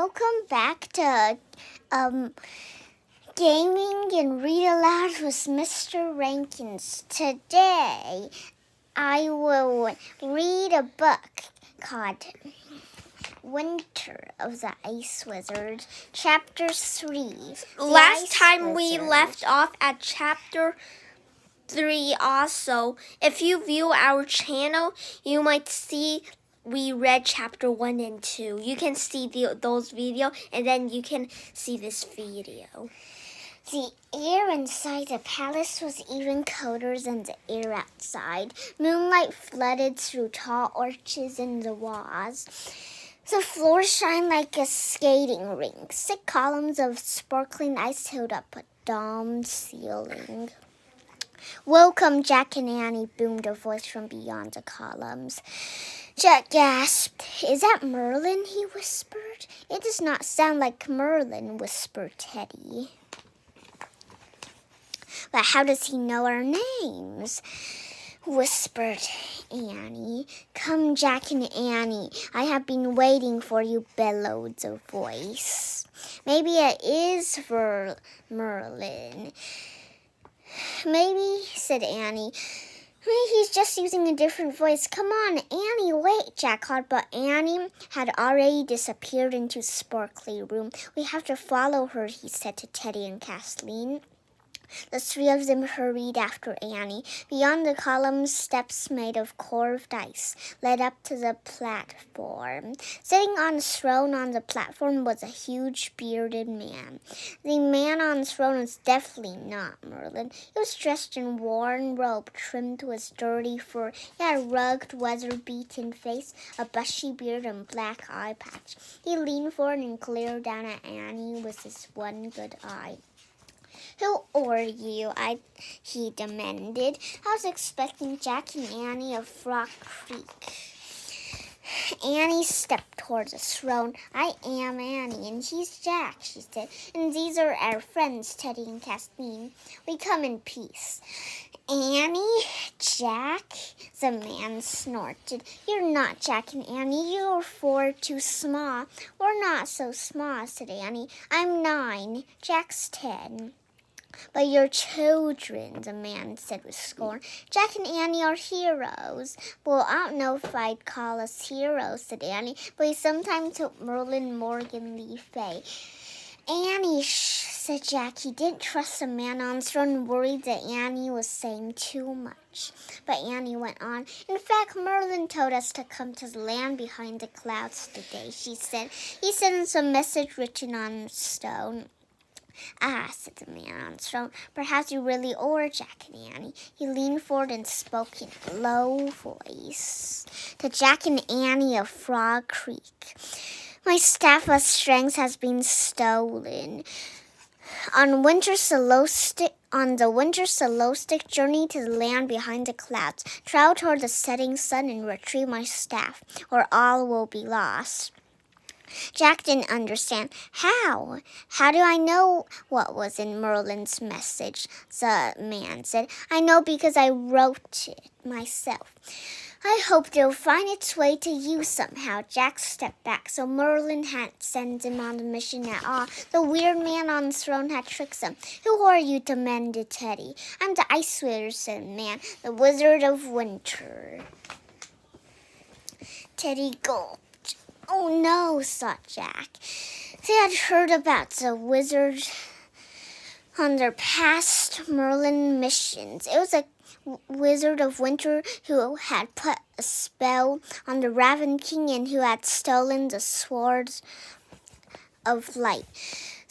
Welcome back to Gaming and Read Aloud with Mr. Rankins. Today, I will read a book called Winter of the Ice Wizard, Chapter 3. Last time we left off at Chapter 3 also. If you view our channel, you might see we read Chapter 1 and 2. You can see those videos, and then you can see this video. The air inside the palace was even colder than the air outside. Moonlight flooded through tall arches in the walls. The floor shined like a skating rink. 6 columns of sparkling ice held up a domed ceiling. "Welcome, Jack and Annie," boomed a voice from beyond the columns. Jack gasped. "Is that Merlin?" he whispered. "It does not sound like Merlin," whispered Teddy. "But how does he know our names?" whispered Annie. "Come, Jack and Annie. I have been waiting for you," bellowed the voice. "Maybe it is for Merlin." "Maybe," said Annie. "He's just using a different voice. Come on, Annie, wait," Jack called, but Annie had already disappeared into the sparkly room. "We have to follow her," he said to Teddy and Kathleen. The 3 of them hurried after Annie. Beyond the columns, steps made of carved ice led up to the platform. Sitting on a throne on the platform was a huge bearded man. The man on the throne was definitely not Merlin. He was dressed in worn robe trimmed with dirty fur. He had a rugged, weather-beaten face, a bushy beard, and black eye patch. He leaned forward and glared down at Annie with his one good eye. "Who are you?" he demanded. "I was expecting Jack and Annie of Frog Creek." Annie stepped toward the throne. "I am Annie, and he's Jack," she said. "And these are our friends, Teddy and Kathleen. We come in peace." "Annie? Jack?" the man snorted. "You're not Jack and Annie. You're 4 too small." "We're not so small," said Annie. "I'm 9. Jack's 10. "But you're children," the man said with scorn. "Jack and Annie are heroes." "Well, I don't know if I'd call us heroes," said Annie, "but we sometimes help Merlin, Morgan, Lee, Fay." "Annie, shh," said Jack. He didn't trust the man on the throne, worried that Annie was saying too much. But Annie went on. "In fact, Merlin told us to come to the land behind the clouds today," she said. "He sent us a message written on stone." "Ah," said the man on the throne, "perhaps you really are Jack and Annie." He leaned forward and spoke in a low voice. "To Jack and Annie of Frog Creek. My staff of strength has been stolen. On the winter celestic journey to the land behind the clouds, travel toward the setting sun and retrieve my staff, or all will be lost." Jack didn't understand. "How? How do I know what was in Merlin's message?" the man said. "I know because I wrote it myself. I hoped it'll find its way to you somehow." Jack stepped back, so Merlin hadn't sent him on the mission at all. The weird man on the throne had tricked him. "Who are you?" demanded Teddy. "I'm the Ice Wizard," said the man, "the Wizard of Winter." Teddy gulped. "Oh no," thought Jack. They had heard about the wizard on their past Merlin missions. It was a Wizard of Winter who had put a spell on the Raven King and who had stolen the Swords of Light.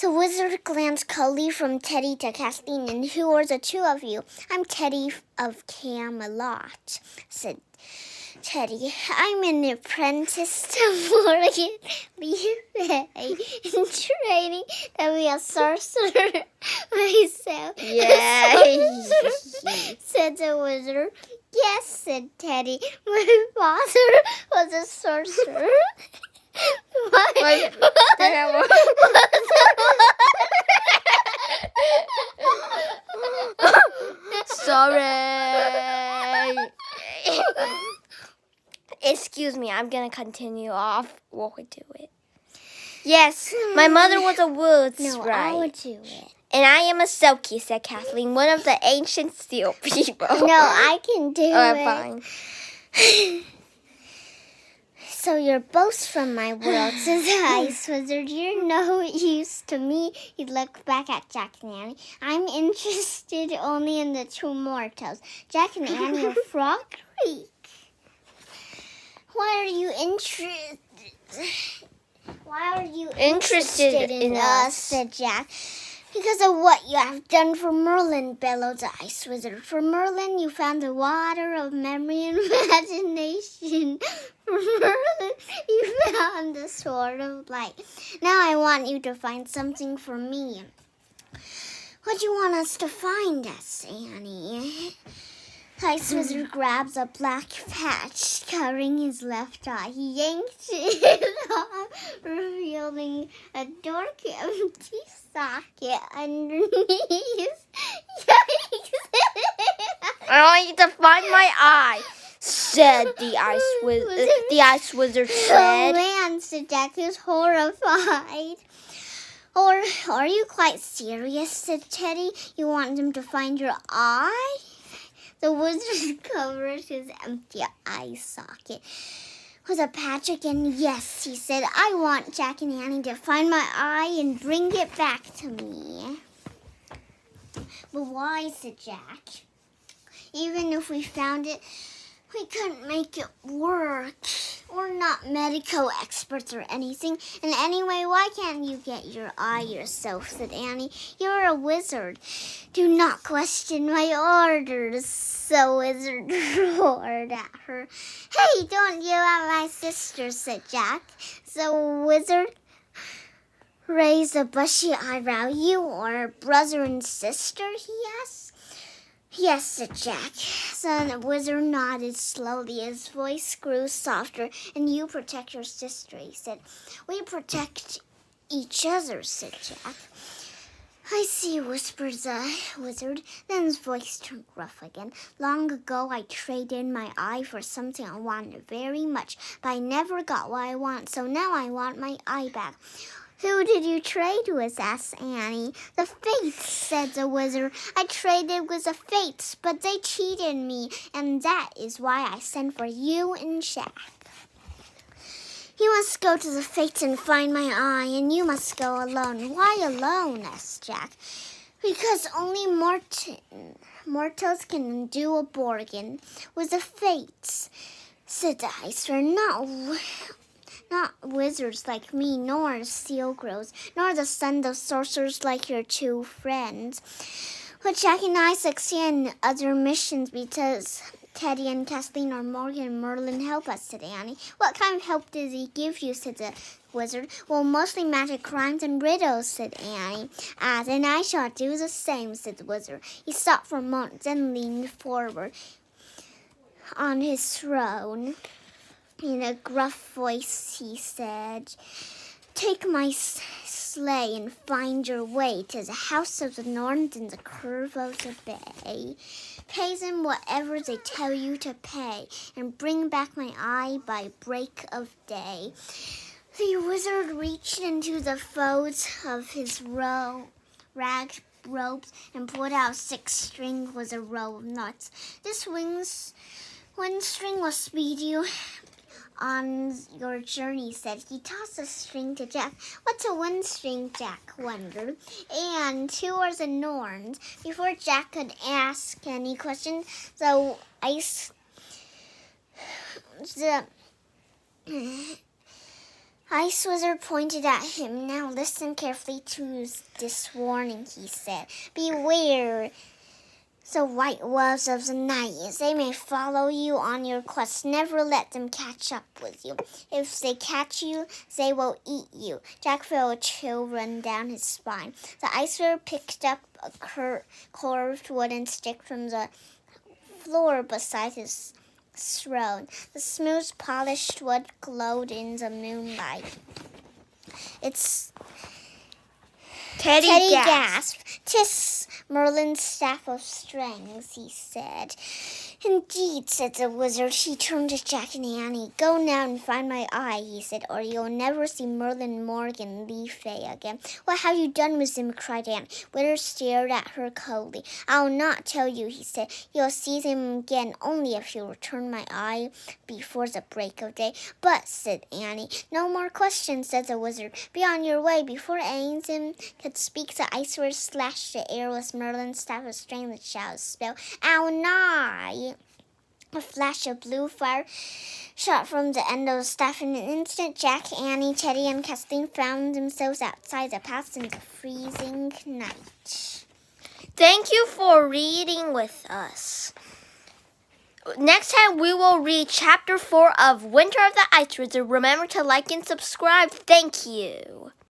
The wizard glanced coldly from Teddy to Kathleen. "And who are the 2 of you?" "I'm Teddy of Camelot," said Teddy. "I'm an apprentice to Morgan Lee Fay, in training to be a sorcerer myself." Yay! said the wizard. "Yes," said Teddy. "My father was a sorcerer." Sorry. Excuse me, I'm gonna continue off. We'll do it. Yes, my mother was a woods, No, right? I'll do it. And I am a Selkie, said Kathleen, one of the ancient steel people. No, I can do it. Fine. So you're both from my world, says the Ice Wizard. You're no use to me. He looked back at Jack and Annie. I'm interested only in the two mortals, Jack and Annie of Frog Creek. Why are you interested? Why are you interested in us? Said Jack. Because of what you have done for Merlin, bellowed the Ice Wizard. For Merlin, you found the water of memory and imagination. For Merlin, you found the sword of light. Now I want you to find something for me. What do you want us to find us, Annie? The Ice Wizard grabs a black patch covering his left eye. He yanks it off, revealing a dark, empty socket underneath. I want you to find my eye, said the Ice Wizard. The Ice Wizard said. Oh man, said Jack, who's horrified. Or are you quite serious, said Teddy? You want them to find your eye? The wizard covered his empty eye socket with a patch again. Yes, he said, I want Jack and Annie to find my eye and bring it back to me. But why, said Jack? Even if we found it, we couldn't make it work. We're not medical experts or anything. And anyway, why can't you get your eye yourself, said Annie. You're a wizard. Do not question my orders. The wizard roared at her. Hey, don't yell at my sister, said Jack. The wizard raised a bushy eyebrow. You are brother and sister, he asked. Yes, said Jack. The wizard nodded slowly. His voice grew softer. And you protect your sister, he said. We protect each other, said Jack. I see, whispered the wizard. Then his voice turned gruff again. Long ago, I traded in my eye for something I wanted very much, but I never got what I want, so now I want my eye back. Who did you trade with? Asked Annie. The Fates, said the wizard. I traded with the Fates, but they cheated me, and that is why I sent for you and Jack. You must go to the Fates and find my eye, and you must go alone. Why alone? Asked Jack. Because only mortals can do a bargain with the Fates, said the Ice Wizard. Not wizards like me, nor seal grows, nor the sons of sorcerers like your two friends. But Jack and I succeed in other missions because Teddy and Kathleen or Morgan and Merlin help us, said Annie. What kind of help does he give you, said the wizard. Well, mostly magic crimes and riddles, said Annie. Ah, then I shall do the same, said the wizard. He stopped for a moment, then leaned forward on his throne. In a gruff voice, he said, Take my sleigh and find your way to the house of the Norns in the curve of the bay. Pay them whatever they tell you to pay, and bring back my eye by break of day. The wizard reached into the folds of his rag robes and pulled out 6 strings with a row of knots. This one string will speed you on your journey, said he. Tossed a string to Jack. What's a one string? Jack wondered. And who are the Norns? Before Jack could ask any question, the Ice Wizard pointed at him. Now listen carefully to this warning, he said. Beware the white wolves of the night. They may follow you on your quest. Never let them catch up with you. If they catch you, they will eat you. Jack felt a chill run down his spine. The Ice Wizard picked up a curved wooden stick from the floor beside his throne. The smooth, polished wood glowed in the moonlight. Teddy gasped. 'Tis Merlin's staff of strings, he said. Indeed, said the wizard. He turned to Jack and Annie. Go now and find my eye, he said, or you'll never see Merlin, Morgan, Leafay again. What have you done with him? Cried Annie. Wizard stared at her coldly. I'll not tell you, he said. You'll see him again only if you return my eye before the break of day. But, said Annie. No more questions, said the wizard. Be on your way. Before Ainsley could speak, the ice wizard slashed the air with Merlin's staff of strength and shouted a spell. Ow, nigh! A flash of blue fire shot from the end of the staff. In an instant, Jack, Annie, Teddy, and Kathleen found themselves outside the path in the freezing night. Thank you for reading with us. Next time we will read Chapter 4 of Winter of the Ice Wizard. Remember to like and subscribe. Thank you.